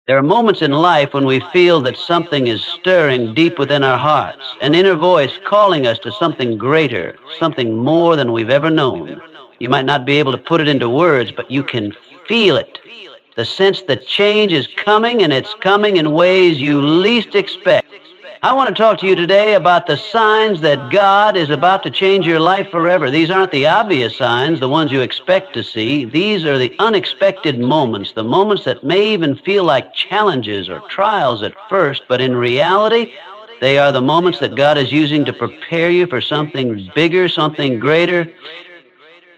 There are moments in life when we feel that something is stirring deep within our hearts, an inner voice calling us to something greater, something more than we've ever known. You might not be able to put it into words, but you can feel it. The sense that change is coming, and it's coming in ways you least expect. I want to talk to you today about the signs that God is about to change your life forever. These aren't the obvious signs, the ones you expect to see. These are the unexpected moments, the moments that may even feel like challenges or trials at first, but in reality, they are the moments that God is using to prepare you for something bigger, something greater.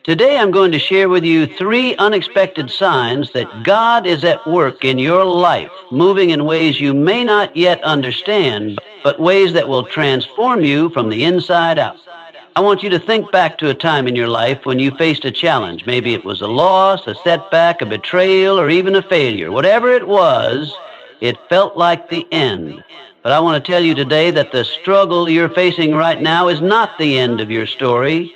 Today I'm going to share with you 3 unexpected signs that God is at work in your life, moving in ways you may not yet understand, but ways that will transform you from the inside out. I want you to think back to a time in your life when you faced a challenge. Maybe it was a loss, a setback, a betrayal, or even a failure. Whatever it was, it felt like the end. But I want to tell you today that the struggle you're facing right now is not the end of your story.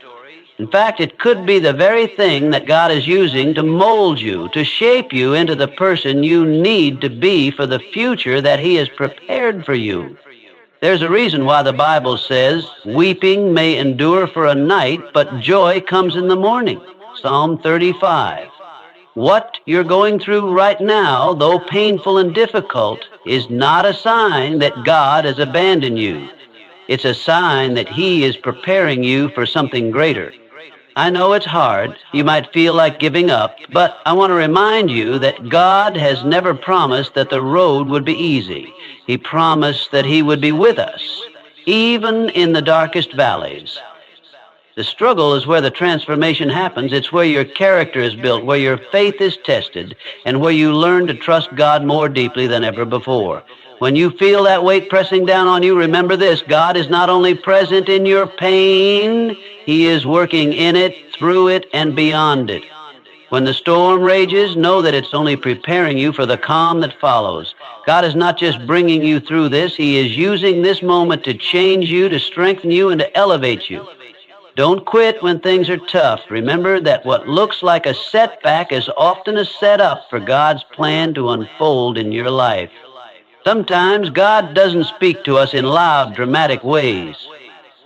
In fact, it could be the very thing that God is using to mold you, to shape you into the person you need to be for the future that He has prepared for you. There's a reason why the Bible says, weeping may endure for a night, but joy comes in the morning. Psalm 35. What you're going through right now, though painful and difficult, is not a sign that God has abandoned you. It's a sign that He is preparing you for something greater. I know it's hard. You might feel like giving up, but I want to remind you that God has never promised that the road would be easy. He promised that He would be with us, even in the darkest valleys. The struggle is where the transformation happens. It's where your character is built, where your faith is tested, and where you learn to trust God more deeply than ever before. When you feel that weight pressing down on you, remember this: God is not only present in your pain, He is working in it, through it, and beyond it. When the storm rages, know that it's only preparing you for the calm that follows. God is not just bringing you through this, He is using this moment to change you, to strengthen you, and to elevate you. Don't quit when things are tough. Remember that what looks like a setback is often a setup for God's plan to unfold in your life. Sometimes God doesn't speak to us in loud, dramatic ways.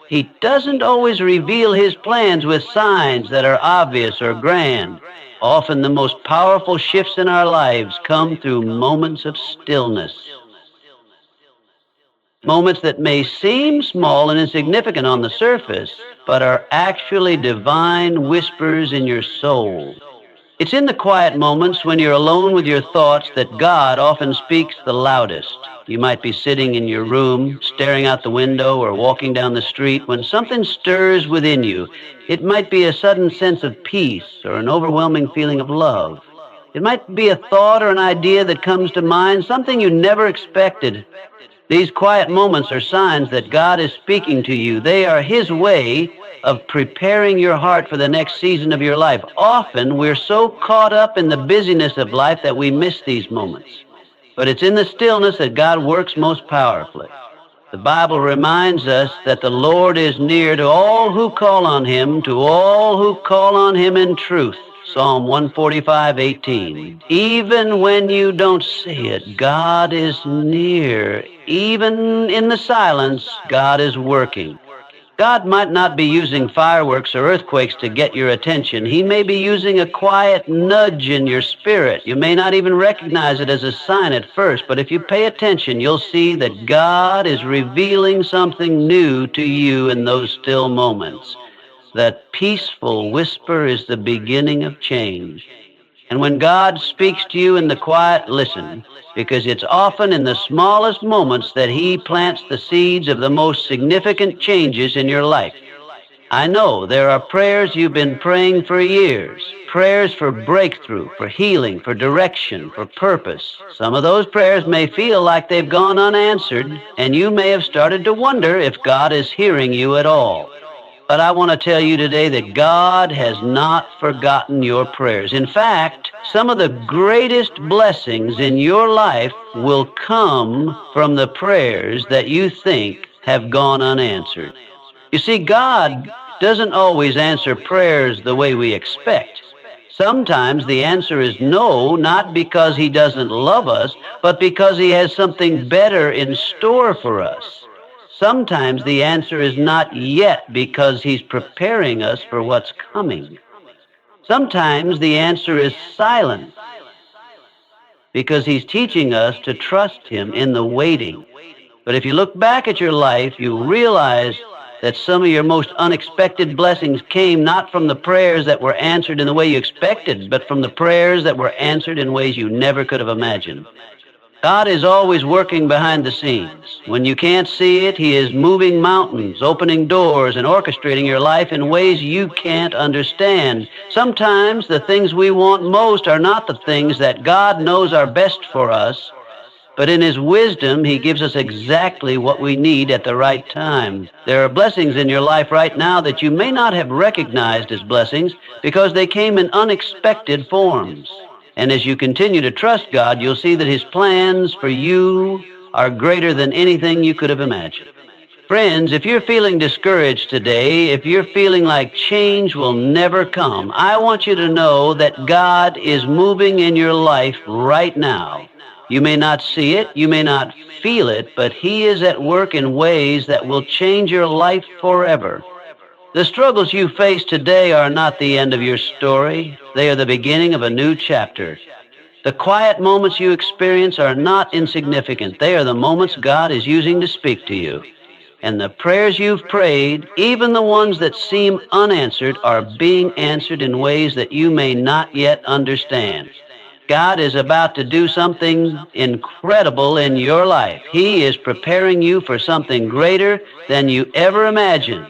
He doesn't always reveal His plans with signs that are obvious or grand. Often the most powerful shifts in our lives come through moments of stillness. Moments that may seem small and insignificant on the surface, but are actually divine whispers in your soul. It's in the quiet moments when you're alone with your thoughts that God often speaks the loudest. You might be sitting in your room, staring out the window, or walking down the street when something stirs within you. It might be a sudden sense of peace or an overwhelming feeling of love. It might be a thought or an idea that comes to mind, something you never expected. These quiet moments are signs that God is speaking to you. They are His way of preparing your heart for the next season of your life. Often we're so caught up in the busyness of life that we miss these moments. But it's in the stillness that God works most powerfully. The Bible reminds us that the Lord is near to all who call on Him, to all who call on Him in truth. Psalm 145:18. Even when you don't see it, God is near. Even in the silence, God is working. God might not be using fireworks or earthquakes to get your attention. He may be using a quiet nudge in your spirit. You may not even recognize it as a sign at first, but if you pay attention, you'll see that God is revealing something new to you in those still moments. That peaceful whisper is the beginning of change. And when God speaks to you in the quiet, listen, because it's often in the smallest moments that He plants the seeds of the most significant changes in your life. I know there are prayers you've been praying for years, prayers for breakthrough, for healing, for direction, for purpose. Some of those prayers may feel like they've gone unanswered, and you may have started to wonder if God is hearing you at all. But I want to tell you today that God has not forgotten your prayers. In fact, some of the greatest blessings in your life will come from the prayers that you think have gone unanswered. You see, God doesn't always answer prayers the way we expect. Sometimes the answer is no, not because he doesn't love us, but because he has something better in store for us. Sometimes the answer is not yet because he's preparing us for what's coming. Sometimes the answer is silent because he's teaching us to trust him in the waiting. But if you look back at your life, you realize that some of your most unexpected blessings came not from the prayers that were answered in the way you expected, but from the prayers that were answered in ways you never could have imagined. God is always working behind the scenes. When you can't see it, he is moving mountains, opening doors, and orchestrating your life in ways you can't understand. Sometimes the things we want most are not the things that God knows are best for us, but in his wisdom, he gives us exactly what we need at the right time. There are blessings in your life right now that you may not have recognized as blessings because they came in unexpected forms. And as you continue to trust God, you'll see that his plans for you are greater than anything you could have imagined. Friends, if you're feeling discouraged today, if you're feeling like change will never come, I want you to know that God is moving in your life right now. You may not see it, you may not feel it, but he is at work in ways that will change your life forever. The struggles you face today are not the end of your story. They are the beginning of a new chapter. The quiet moments you experience are not insignificant. They are the moments God is using to speak to you. And the prayers you've prayed, even the ones that seem unanswered, are being answered in ways that you may not yet understand. God is about to do something incredible in your life. He is preparing you for something greater than you ever imagined.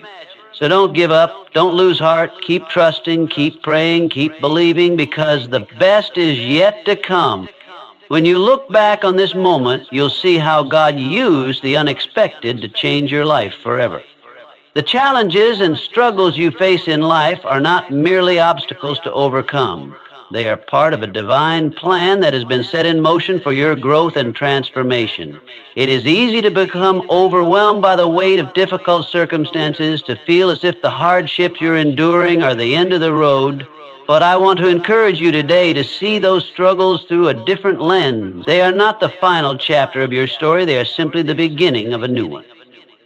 So don't give up, don't lose heart, keep trusting, keep praying, keep believing, because the best is yet to come. When you look back on this moment, you'll see how God used the unexpected to change your life forever. The challenges and struggles you face in life are not merely obstacles to overcome. They are part of a divine plan that has been set in motion for your growth and transformation. It is easy to become overwhelmed by the weight of difficult circumstances, to feel as if the hardships you're enduring are the end of the road. But I want to encourage you today to see those struggles through a different lens. They are not the final chapter of your story. They are simply the beginning of a new one.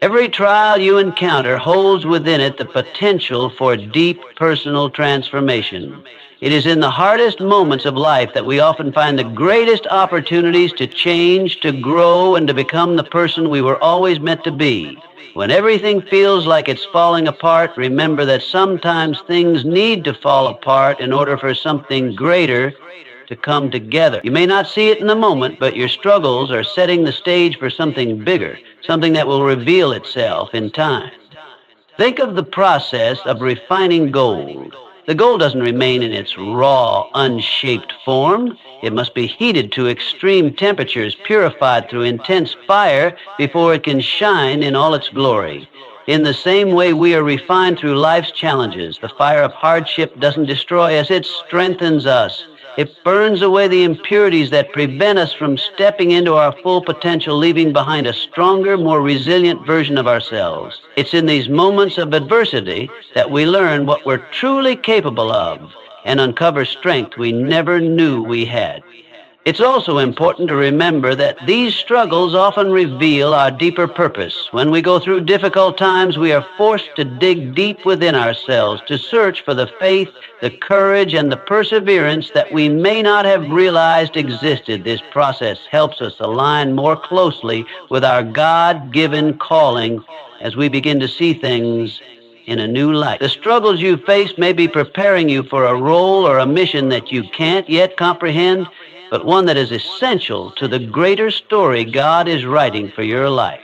Every trial you encounter holds within it the potential for deep personal transformation. It is in the hardest moments of life that we often find the greatest opportunities to change, to grow, and to become the person we were always meant to be. When everything feels like it's falling apart, remember that sometimes things need to fall apart in order for something greater to come together. You may not see it in the moment, but your struggles are setting the stage for something bigger, something that will reveal itself in time. Think of the process of refining gold. The gold doesn't remain in its raw, unshaped form. It must be heated to extreme temperatures, purified through intense fire before it can shine in all its glory. In the same way we are refined through life's challenges. The fire of hardship doesn't destroy us, it strengthens us. It burns away the impurities that prevent us from stepping into our full potential, leaving behind a stronger, more resilient version of ourselves. It's in these moments of adversity that we learn what we're truly capable of and uncover strength we never knew we had. It's also important to remember that these struggles often reveal our deeper purpose. When we go through difficult times, we are forced to dig deep within ourselves, to search for the faith, the courage, and the perseverance that we may not have realized existed. This process helps us align more closely with our God-given calling as we begin to see things in a new light. The struggles you face may be preparing you for a role or a mission that you can't yet comprehend, but one that is essential to the greater story God is writing for your life.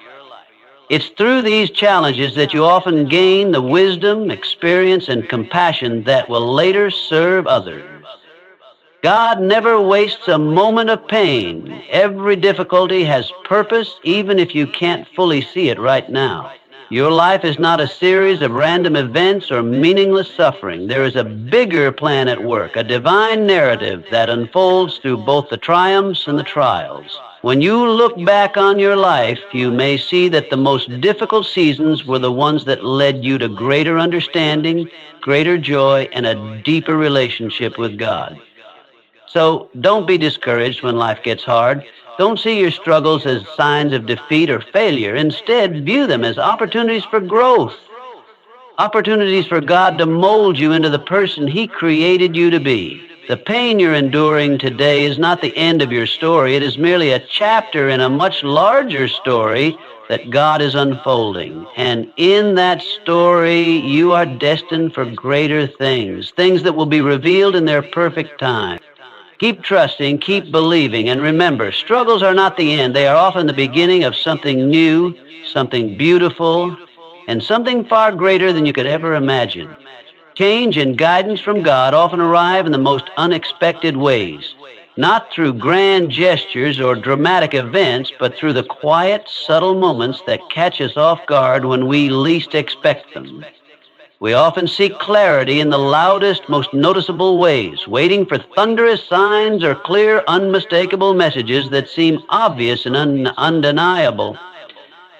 It's through these challenges that you often gain the wisdom, experience, and compassion that will later serve others. God never wastes a moment of pain. Every difficulty has purpose, even if you can't fully see it right now. Your life is not a series of random events or meaningless suffering. There is a bigger plan at work, a divine narrative that unfolds through both the triumphs and the trials. When you look back on your life, you may see that the most difficult seasons were the ones that led you to greater understanding, greater joy, and a deeper relationship with God. So don't be discouraged when life gets hard. Don't see your struggles as signs of defeat or failure. Instead, view them as opportunities for growth, opportunities for God to mold you into the person He created you to be. The pain you're enduring today is not the end of your story. It is merely a chapter in a much larger story that God is unfolding. And in that story, you are destined for greater things, things that will be revealed in their perfect time. Keep trusting, keep believing, and remember, struggles are not the end. They are often the beginning of something new, something beautiful, and something far greater than you could ever imagine. Change and guidance from God often arrive in the most unexpected ways, not through grand gestures or dramatic events, but through the quiet, subtle moments that catch us off guard when we least expect them. We often seek clarity in the loudest, most noticeable ways, waiting for thunderous signs or clear, unmistakable messages that seem obvious and undeniable.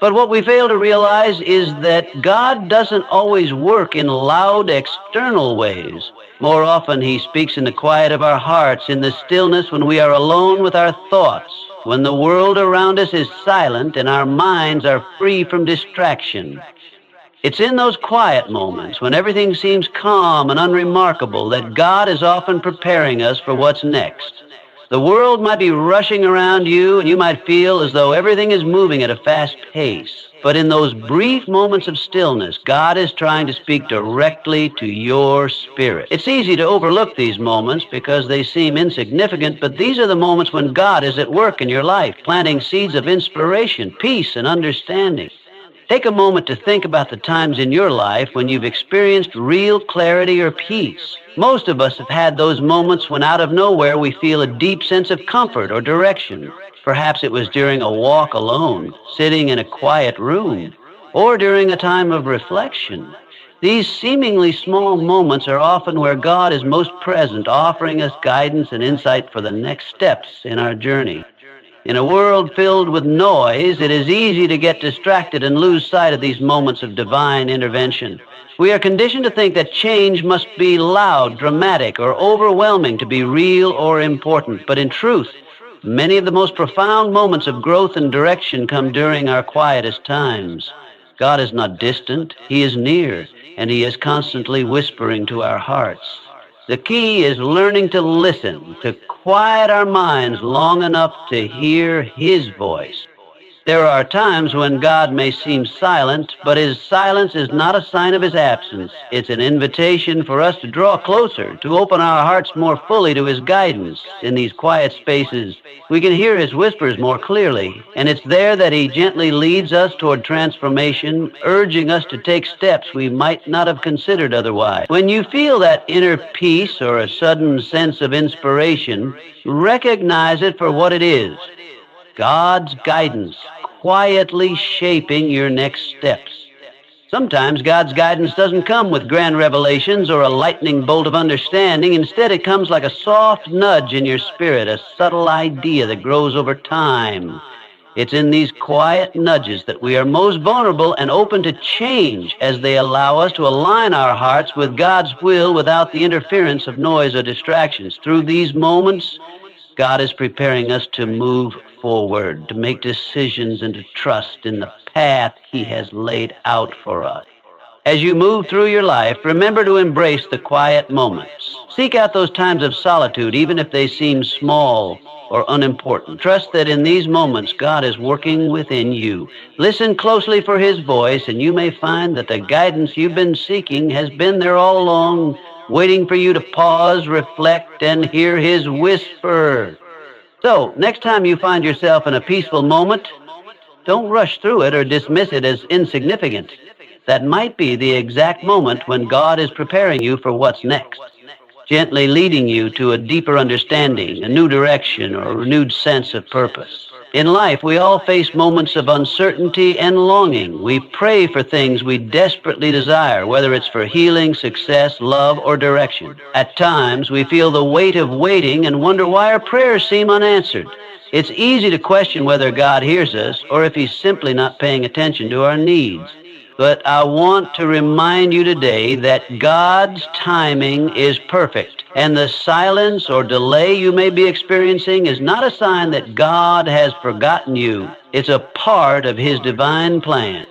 But what we fail to realize is that God doesn't always work in loud external ways. More often, He speaks in the quiet of our hearts, in the stillness when we are alone with our thoughts, when the world around us is silent and our minds are free from distraction. It's in those quiet moments when everything seems calm and unremarkable that God is often preparing us for what's next. The world might be rushing around you and you might feel as though everything is moving at a fast pace. But in those brief moments of stillness, God is trying to speak directly to your spirit. It's easy to overlook these moments because they seem insignificant, but these are the moments when God is at work in your life, planting seeds of inspiration, peace, and understanding. Take a moment to think about the times in your life when you've experienced real clarity or peace. Most of us have had those moments when out of nowhere we feel a deep sense of comfort or direction. Perhaps it was during a walk alone, sitting in a quiet room, or during a time of reflection. These seemingly small moments are often where God is most present, offering us guidance and insight for the next steps in our journey. In a world filled with noise, it is easy to get distracted and lose sight of these moments of divine intervention. We are conditioned to think that change must be loud, dramatic, or overwhelming to be real or important. But in truth, many of the most profound moments of growth and direction come during our quietest times. God is not distant, He is near, and He is constantly whispering to our hearts. The key is learning to listen, to quiet our minds long enough to hear His voice. There are times when God may seem silent, but His silence is not a sign of His absence. It's an invitation for us to draw closer, to open our hearts more fully to His guidance. In these quiet spaces, we can hear His whispers more clearly, and it's there that He gently leads us toward transformation, urging us to take steps we might not have considered otherwise. When you feel that inner peace or a sudden sense of inspiration, recognize it for what it is: God's guidance, quietly shaping your next steps. Sometimes God's guidance doesn't come with grand revelations or a lightning bolt of understanding. Instead, it comes like a soft nudge in your spirit, a subtle idea that grows over time. It's in these quiet nudges that we are most vulnerable and open to change, as they allow us to align our hearts with God's will without the interference of noise or distractions. Through these moments, God is preparing us to move forward, to make decisions and to trust in the path He has laid out for us. As you move through your life, remember to embrace the quiet moments. Seek out those times of solitude, even if they seem small or unimportant. Trust that in these moments, God is working within you. Listen closely for His voice, and you may find that the guidance you've been seeking has been there all along, waiting for you to pause, reflect, and hear His whisper. So, next time you find yourself in a peaceful moment, don't rush through it or dismiss it as insignificant. That might be the exact moment when God is preparing you for what's next, gently leading you to a deeper understanding, a new direction, or a renewed sense of purpose. In life, we all face moments of uncertainty and longing. We pray for things we desperately desire, whether it's for healing, success, love, or direction. At times, we feel the weight of waiting and wonder why our prayers seem unanswered. It's easy to question whether God hears us or if He's simply not paying attention to our needs. But I want to remind you today that God's timing is perfect, and the silence or delay you may be experiencing is not a sign that God has forgotten you. It's a part of His divine plan.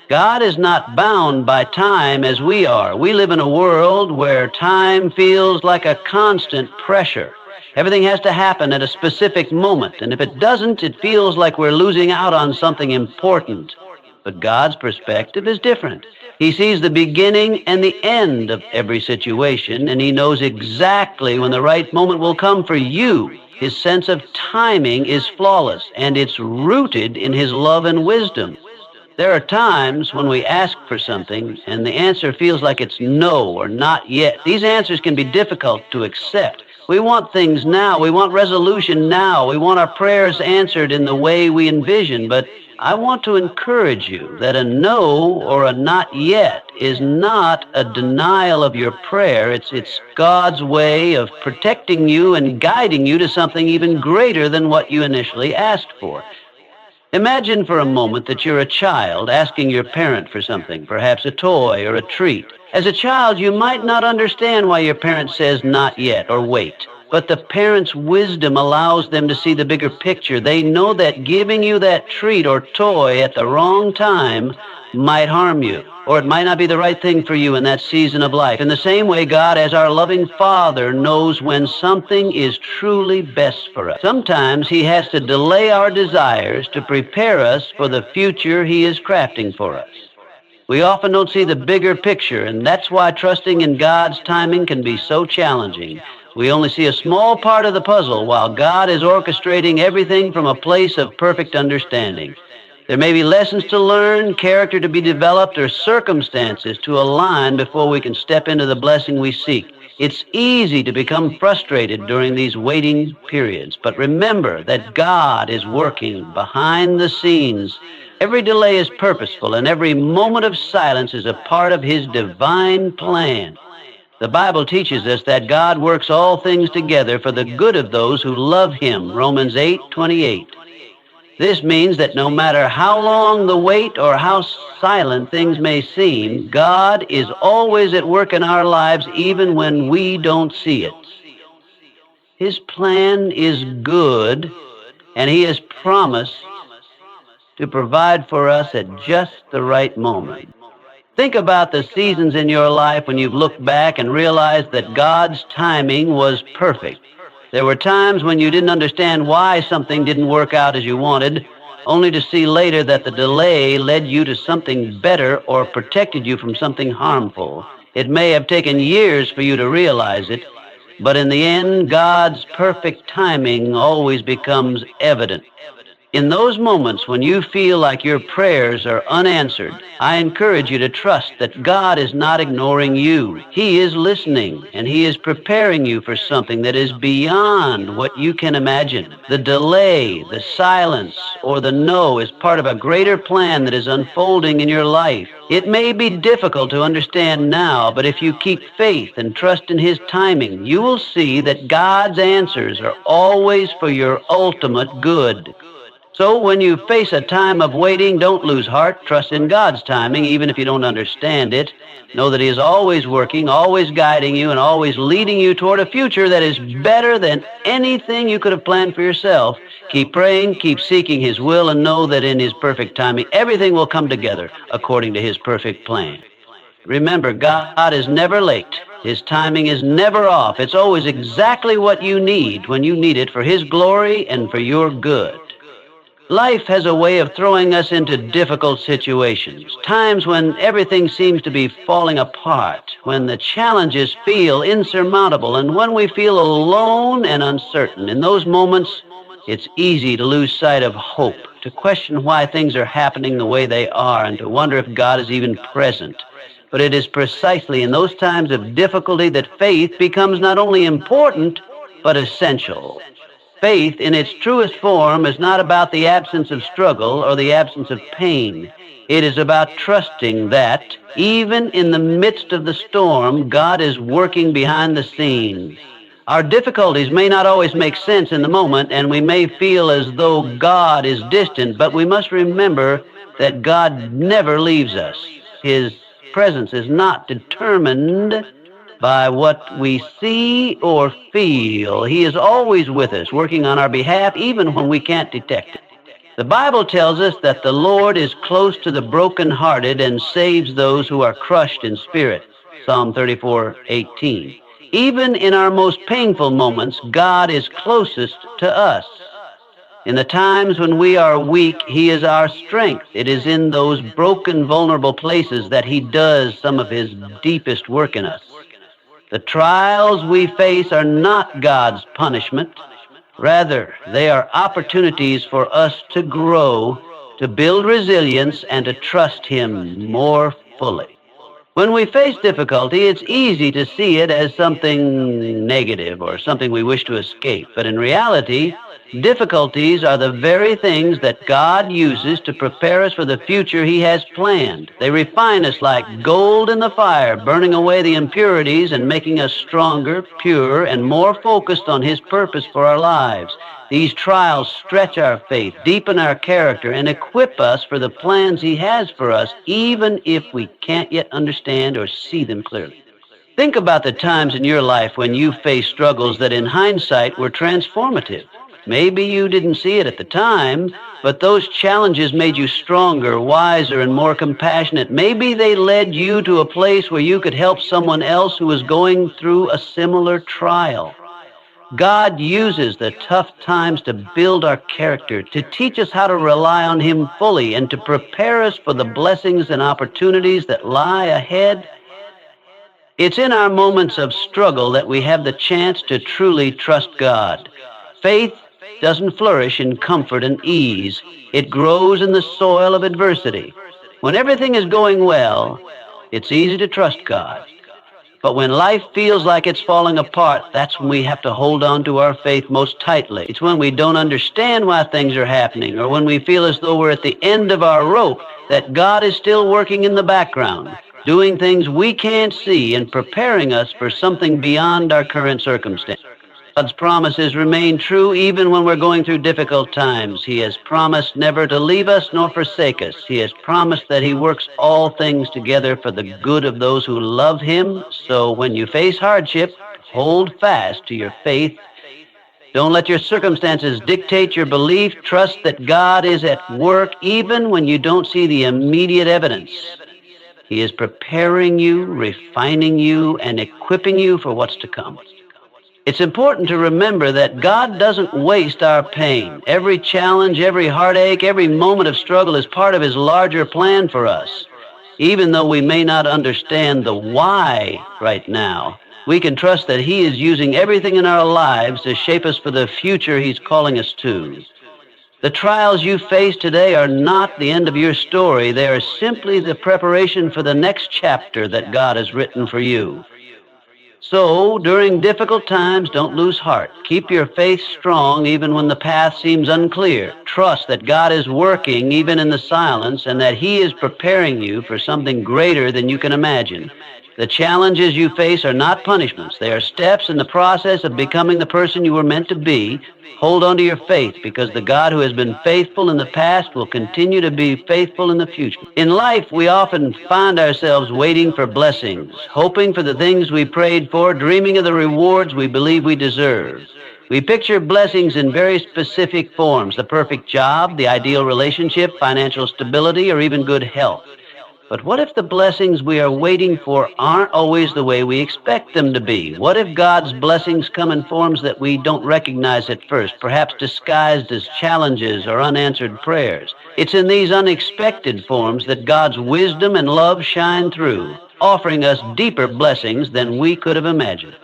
God is not bound by time as we are. We live in a world where time feels like a constant pressure. Everything has to happen at a specific moment, and if it doesn't, it feels like we're losing out on something important. But God's perspective is different. He sees the beginning and the end of every situation, and He knows exactly when the right moment will come for you. His sense of timing is flawless, and it's rooted in His love and wisdom. There are times when we ask for something, and the answer feels like it's no or not yet. These answers can be difficult to accept. We want things now. We want resolution now. We want our prayers answered in the way we envision, but I want to encourage you that a no or a not yet is not a denial of your prayer. It's God's way of protecting you and guiding you to something even greater than what you initially asked for. Imagine for a moment that you're a child asking your parent for something, perhaps a toy or a treat. As a child, you might not understand why your parent says not yet or wait. But the parent's wisdom allows them to see the bigger picture. They know that giving you that treat or toy at the wrong time might harm you, or it might not be the right thing for you in that season of life. In the same way, God, as our loving Father, knows when something is truly best for us. Sometimes He has to delay our desires to prepare us for the future He is crafting for us. We often don't see the bigger picture, and that's why trusting in God's timing can be so challenging. We only see a small part of the puzzle while God is orchestrating everything from a place of perfect understanding. There may be lessons to learn, character to be developed, or circumstances to align before we can step into the blessing we seek. It's easy to become frustrated during these waiting periods, but remember that God is working behind the scenes. Every delay is purposeful, and every moment of silence is a part of His divine plan. The Bible teaches us that God works all things together for the good of those who love Him, Romans 8:28. This means that no matter how long the wait or how silent things may seem, God is always at work in our lives even when we don't see it. His plan is good, and He has promised to provide for us at just the right moment. Think about the seasons in your life when you've looked back and realized that God's timing was perfect. There were times when you didn't understand why something didn't work out as you wanted, only to see later that the delay led you to something better or protected you from something harmful. It may have taken years for you to realize it, but in the end, God's perfect timing always becomes evident. In those moments when you feel like your prayers are unanswered, I encourage you to trust that God is not ignoring you. He is listening, and He is preparing you for something that is beyond what you can imagine. The delay, the silence, or the no is part of a greater plan that is unfolding in your life. It may be difficult to understand now, but if you keep faith and trust in His timing, you will see that God's answers are always for your ultimate good. So when you face a time of waiting, don't lose heart. Trust in God's timing, even if you don't understand it. Know that He is always working, always guiding you, and always leading you toward a future that is better than anything you could have planned for yourself. Keep praying, keep seeking His will, and know that in His perfect timing, everything will come together according to His perfect plan. Remember, God is never late. His timing is never off. It's always exactly what you need when you need it for His glory and for your good. Life has a way of throwing us into difficult situations, times when everything seems to be falling apart, when the challenges feel insurmountable, and when we feel alone and uncertain. In those moments, it's easy to lose sight of hope, to question why things are happening the way they are, and to wonder if God is even present. But it is precisely in those times of difficulty that faith becomes not only important, but essential. Faith in its truest form is not about the absence of struggle or the absence of pain. It is about trusting that, even in the midst of the storm, God is working behind the scenes. Our difficulties may not always make sense in the moment, and we may feel as though God is distant, but we must remember that God never leaves us. His presence is not determined by what we see or feel. He is always with us, working on our behalf, even when we can't detect it. The Bible tells us that the Lord is close to the brokenhearted and saves those who are crushed in spirit. Psalm 34:18. Even in our most painful moments, God is closest to us. In the times when we are weak, He is our strength. It is in those broken, vulnerable places that He does some of His deepest work in us. The trials we face are not God's punishment. Rather, they are opportunities for us to grow, to build resilience, and to trust Him more fully. When we face difficulty, it's easy to see it as something negative or something we wish to escape. But in reality, difficulties are the very things that God uses to prepare us for the future He has planned. They refine us like gold in the fire, burning away the impurities and making us stronger, purer, and more focused on His purpose for our lives. These trials stretch our faith, deepen our character, and equip us for the plans He has for us, even if we can't yet understand or see them clearly. Think about the times in your life when you faced struggles that in hindsight were transformative. Maybe you didn't see it at the time, but those challenges made you stronger, wiser, and more compassionate. Maybe they led you to a place where you could help someone else who was going through a similar trial. God uses the tough times to build our character, to teach us how to rely on Him fully, and to prepare us for the blessings and opportunities that lie ahead. It's in our moments of struggle that we have the chance to truly trust God. Faith doesn't flourish in comfort and ease. It grows in the soil of adversity. When everything is going well, it's easy to trust God. But when life feels like it's falling apart, that's when we have to hold on to our faith most tightly. It's when we don't understand why things are happening, or when we feel as though we're at the end of our rope, that God is still working in the background, doing things we can't see and preparing us for something beyond our current circumstance. God's promises remain true even when we're going through difficult times. He has promised never to leave us nor forsake us. He has promised that He works all things together for the good of those who love Him. So when you face hardship, hold fast to your faith. Don't let your circumstances dictate your belief. Trust that God is at work even when you don't see the immediate evidence. He is preparing you, refining you, and equipping you for what's to come. It's important to remember that God doesn't waste our pain. Every challenge, every heartache, every moment of struggle is part of His larger plan for us. Even though we may not understand the why right now, we can trust that He is using everything in our lives to shape us for the future He's calling us to. The trials you face today are not the end of your story. They are simply the preparation for the next chapter that God has written for you. So, during difficult times, don't lose heart. Keep your faith strong even when the path seems unclear. Trust that God is working even in the silence and that He is preparing you for something greater than you can imagine. The challenges you face are not punishments. They are steps in the process of becoming the person you were meant to be. Hold on to your faith, because the God who has been faithful in the past will continue to be faithful in the future. In life, we often find ourselves waiting for blessings, hoping for the things we prayed for, dreaming of the rewards we believe we deserve. We picture blessings in very specific forms: the perfect job, the ideal relationship, financial stability, or even good health. But what if the blessings we are waiting for aren't always the way we expect them to be? What if God's blessings come in forms that we don't recognize at first, perhaps disguised as challenges or unanswered prayers? It's in these unexpected forms that God's wisdom and love shine through, offering us deeper blessings than we could have imagined.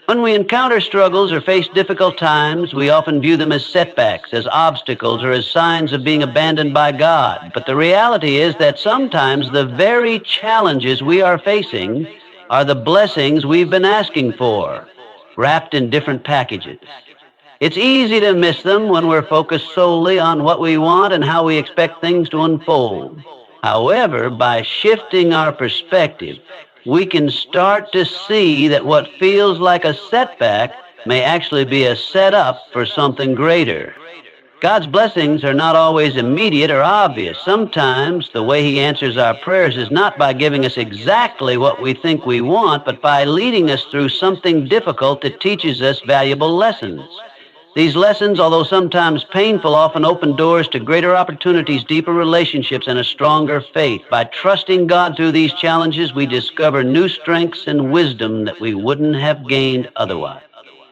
When we encounter struggles or face difficult times, we often view them as setbacks, as obstacles, or as signs of being abandoned by God. But the reality is that sometimes the very challenges we are facing are the blessings we've been asking for, wrapped in different packages. It's easy to miss them when we're focused solely on what we want and how we expect things to unfold. However, by shifting our perspective, we can start to see that what feels like a setback may actually be a setup for something greater. God's blessings are not always immediate or obvious. Sometimes the way He answers our prayers is not by giving us exactly what we think we want, but by leading us through something difficult that teaches us valuable lessons. These lessons, although sometimes painful, often open doors to greater opportunities, deeper relationships, and a stronger faith. By trusting God through these challenges, we discover new strengths and wisdom that we wouldn't have gained otherwise.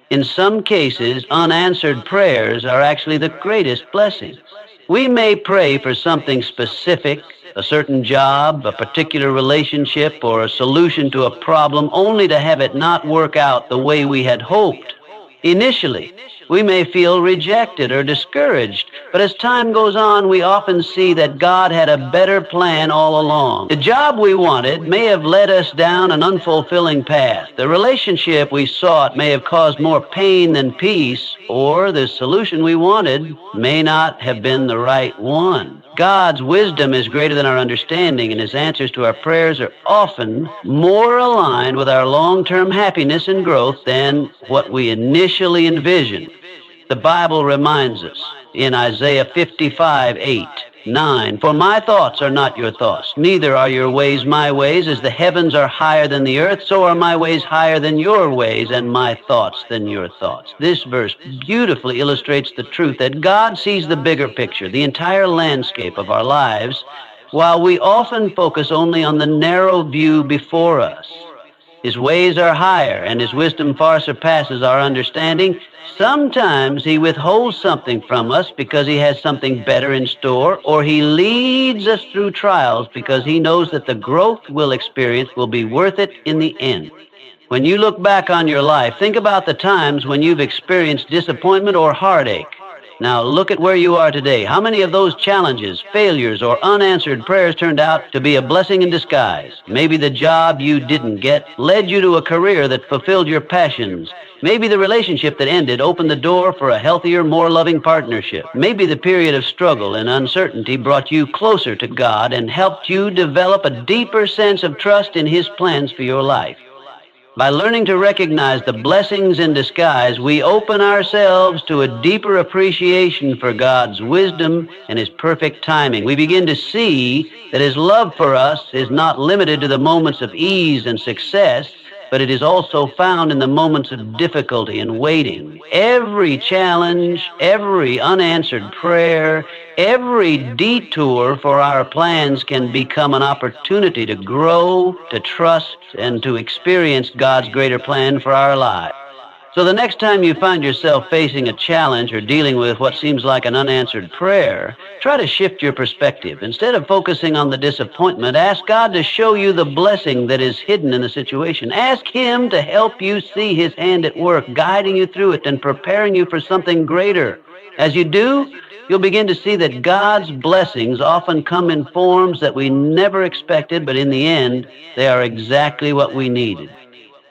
In some cases, unanswered prayers are actually the greatest blessings. We may pray for something specific, a certain job, a particular relationship, or a solution to a problem, only to have it not work out the way we had hoped. Initially, we may feel rejected or discouraged, but as time goes on, we often see that God had a better plan all along. The job we wanted may have led us down an unfulfilling path. The relationship we sought may have caused more pain than peace, or the solution we wanted may not have been the right one. God's wisdom is greater than our understanding, and His answers to our prayers are often more aligned with our long-term happiness and growth than what we initially envisioned. The Bible reminds us in Isaiah 55:8-9, "For my thoughts are not your thoughts, neither are your ways my ways. As the heavens are higher than the earth, so are my ways higher than your ways, and my thoughts than your thoughts." This verse beautifully illustrates the truth that God sees the bigger picture, the entire landscape of our lives, while we often focus only on the narrow view before us. His ways are higher, and His wisdom far surpasses our understanding. Sometimes He withholds something from us because He has something better in store, or He leads us through trials because He knows that the growth we'll experience will be worth it in the end. When you look back on your life, think about the times when you've experienced disappointment or heartache. Now look at where you are today. How many of those challenges, failures, or unanswered prayers turned out to be a blessing in disguise? Maybe the job you didn't get led you to a career that fulfilled your passions. Maybe the relationship that ended opened the door for a healthier, more loving partnership. Maybe the period of struggle and uncertainty brought you closer to God and helped you develop a deeper sense of trust in His plans for your life. By learning to recognize the blessings in disguise, we open ourselves to a deeper appreciation for God's wisdom and His perfect timing. We begin to see that His love for us is not limited to the moments of ease and success, but it is also found in the moments of difficulty and waiting. Every challenge, every unanswered prayer, every detour for our plans can become an opportunity to grow, to trust, and to experience God's greater plan for our lives. So the next time you find yourself facing a challenge or dealing with what seems like an unanswered prayer, try to shift your perspective. Instead of focusing on the disappointment, ask God to show you the blessing that is hidden in the situation. Ask Him to help you see His hand at work, guiding you through it and preparing you for something greater. As you do, you'll begin to see that God's blessings often come in forms that we never expected, but in the end, they are exactly what we needed.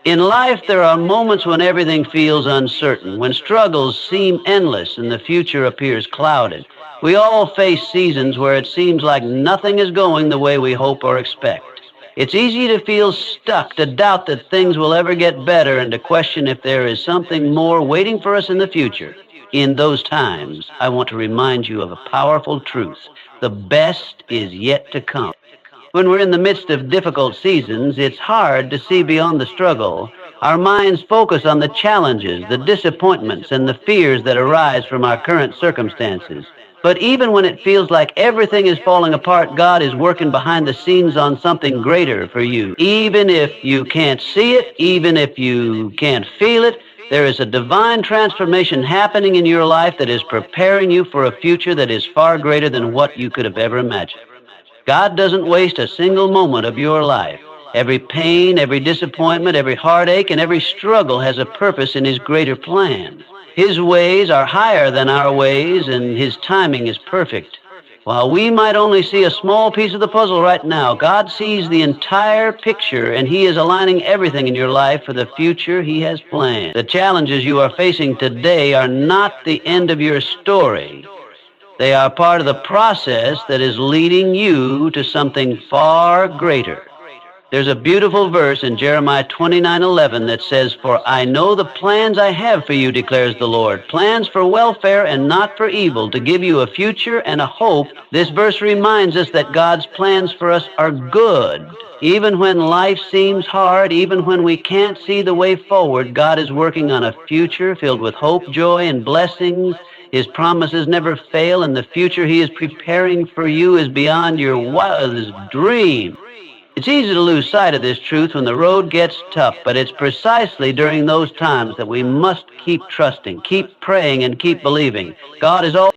In life, there are moments when everything feels uncertain, when struggles seem endless and the future appears clouded. We all face seasons where it seems like nothing is going the way we hope or expect. It's easy to feel stuck, to doubt that things will ever get better, and to question if there is something more waiting for us in the future. In those times, I want to remind you of a powerful truth. The best is yet to come. When we're in the midst of difficult seasons, it's hard to see beyond the struggle. Our minds focus on the challenges, the disappointments, and the fears that arise from our current circumstances. But even when it feels like everything is falling apart, God is working behind the scenes on something greater for you. Even if you can't see it, even if you can't feel it, there is a divine transformation happening in your life that is preparing you for a future that is far greater than what you could have ever imagined. God doesn't waste a single moment of your life. Every pain, every disappointment, every heartache, and every struggle has a purpose in His greater plan. His ways are higher than our ways, and His timing is perfect. While we might only see a small piece of the puzzle right now, God sees the entire picture, and He is aligning everything in your life for the future He has planned. The challenges you are facing today are not the end of your story. They are part of the process that is leading you to something far greater. There's a beautiful verse in Jeremiah 29:11 that says, "For I know the plans I have for you, declares the Lord, plans for welfare and not for evil, to give you a future and a hope." This verse reminds us that God's plans for us are good. Even when life seems hard, even when we can't see the way forward, God is working on a future filled with hope, joy, and blessings. His promises never fail, and the future He is preparing for you is beyond your wildest dream. It's easy to lose sight of this truth when the road gets tough, but it's precisely during those times that we must keep trusting, keep praying, and keep believing. God is all